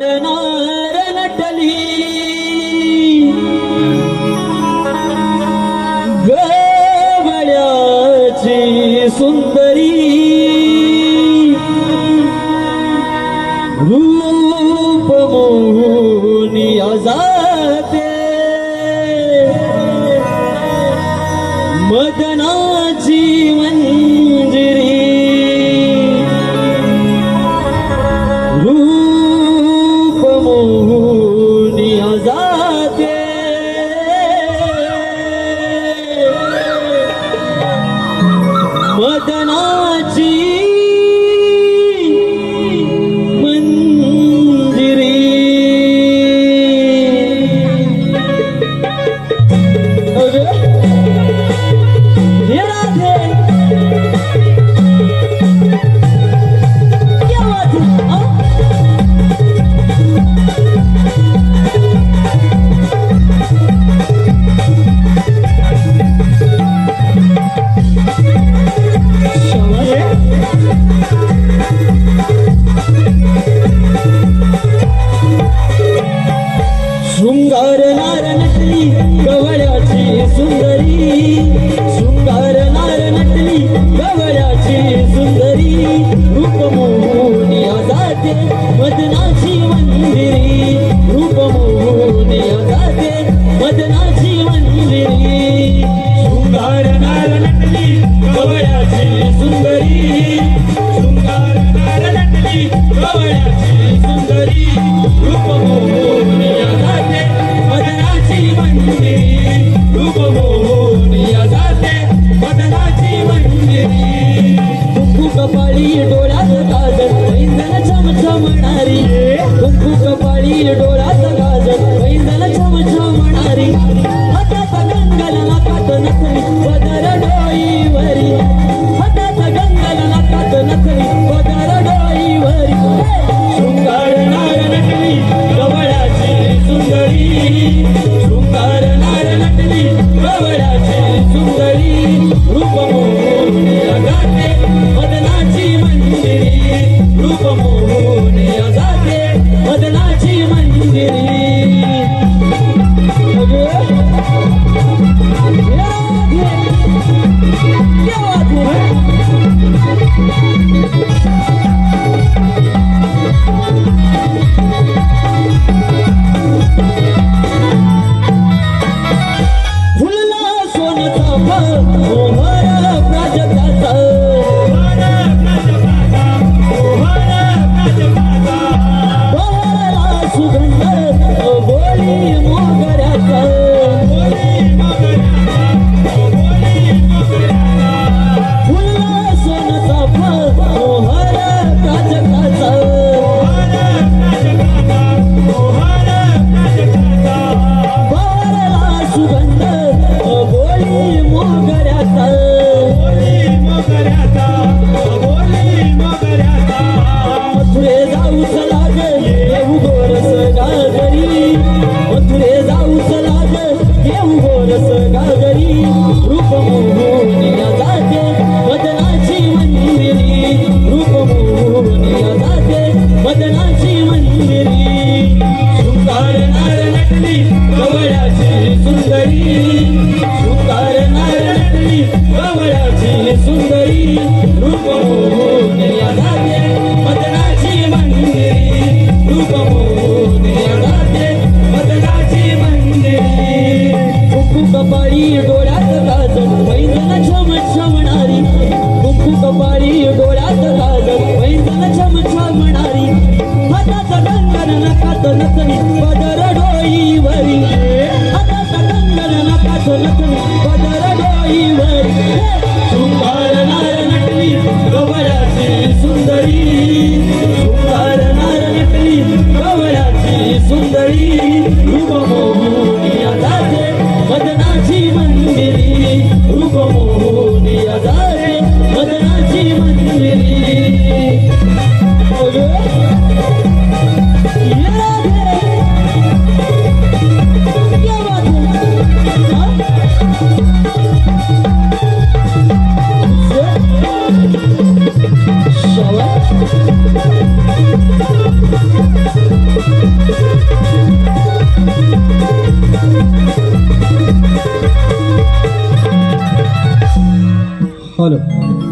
नार नटली गवळ्याची सुंदरी रूप मोहनी जाते मदनाची मंजिरी रूप मोहनी जाते मदनाची मंजिरी हे राधे क्या बात है शृंगार नार नटली गवळ्याची सुंदरी शृंगार नार नटली गवळ्याची सुंदरी रूप मोहनी जाते मदनाची मंदिरी रूप मोहनी जाते मदनाची मंदिरी शृंगार नार नटली गवळ्याची सुंदरी शृंगार नार नटली गवळ्याची सुंदरी रूप मोहनी जाते मदनाची मंदिरी रूप मोहनी जाते मदनाची मंदिरी कुंकू कपाळी डोळ्यात काजल पैंजण छमछमणारी कुंकू कपाळी डोळ्यात काजल पैंजण छमछमणारी हातात गंगल नाकात नथनी पदर डोईवरी हातात गंगल नाकात नथनी पदर डोईवरी शृंगार नार नटली गवळ्याची सुंदरी शृंगार नार नटली गवळ्याची सुंदरी रूप मोहनी जाते मदनाची मंदिरी रूप मोहनी जाते मदनाची मंदिरी क्या बात है फुलला सोन्याचा मोहर प्राजक्ताचा बहरला सुगंध बोली मोगऱ्याचा फुलला सोन्याचा मोहर प्राजक्ताचा बहरला सुगंध बोली मोगऱ्याचा मथुरे जाऊच लाग येऊ गोरस गागरी मथुरे जाऊच लाग येऊ गोरस गागरी रूप मोहनी जाते मदनाची मंदिरी रूप मोहनी जाते मदनाची मंदिरी शृंगार नार नटली गवळ्याची सुंदरी शृंगार नार नटली गवळ्याची सुंदरी रूप मोहनी जाते मदनाची मंदिरी रूप मोहनी जाते मदनाची मंदिरी कुंकू कपाळी डोळ्यात काजल पैंजण छमछमणारी कुंकू कपाळी डोळ्यात काजल पैंजण छमछमणारी हातात गंगन नाकात नथनी पदर डोईवरी हातात गंगन नाकात नथनी पदर डोईवरी शृंगार नार नटली गवळ्याची सुंदरी शृंगार नार नटली गवळ्याची सुंदरी रूप मोहनी जाते मदनाची मंदिरी रूप मोहनी जाते मदनाची मंदिरी क्या बात है हॅलो